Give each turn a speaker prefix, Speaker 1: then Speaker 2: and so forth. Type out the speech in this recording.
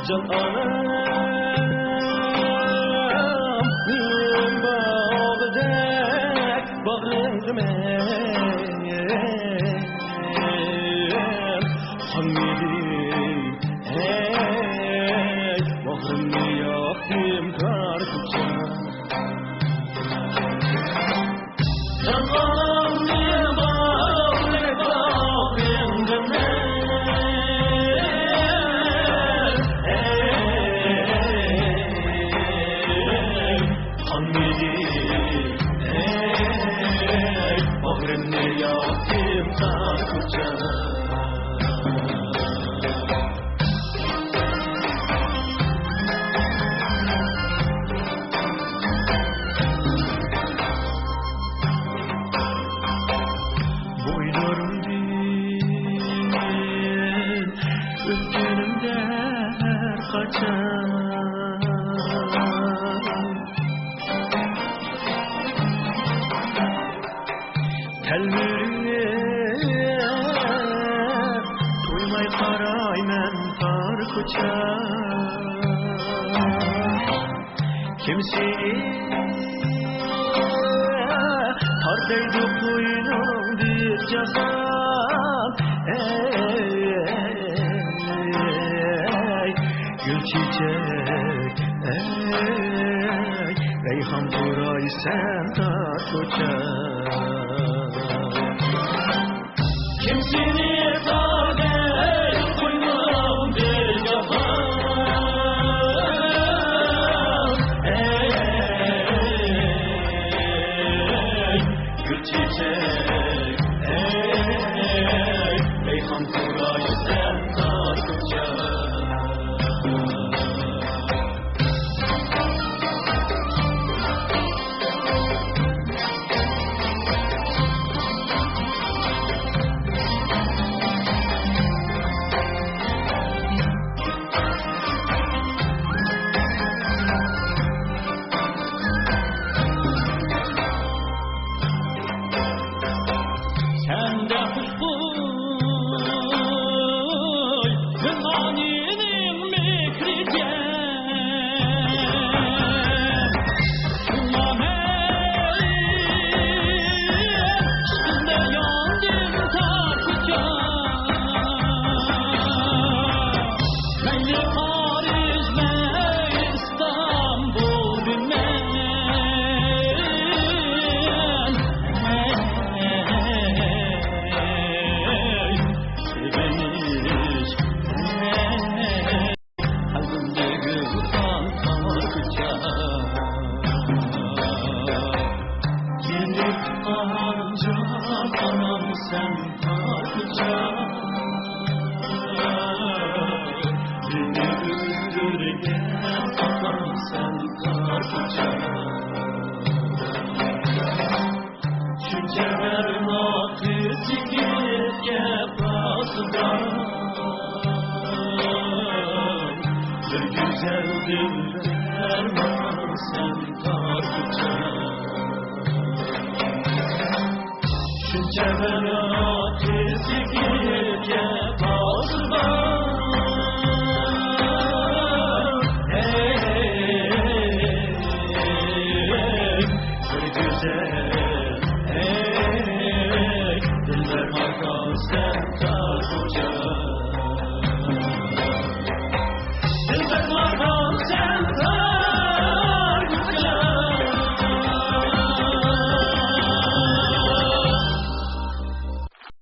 Speaker 1: can anam bağdek bağrım Hamidim hey bağrımı yaktım kar kucak can anam bağdek bağrım Bağrımı yaktım kar kucak Boylarım değil öpkünümde her kaçan Telverine toymay qarayman tar ko'chan kim seni tar deydi qo'yningni jazon ey gul chechak ey rayhon to'raysan tar ko'chan kim seni tarder koynum bir cafan ey gül çiçek ey reyhan kurayı sen tar Sen de kuşkuy Zınganinin mikrice Şunlamayın Üstünde yandım tartacağım Meyli Paris meyli İstanbul bilmem Anam sen parçalar Beni öldürgen anam sen parçalar Şu cevernatı zikirge basıdan Bir güzel diller anam sen parçalar Şu cevernatı zikirge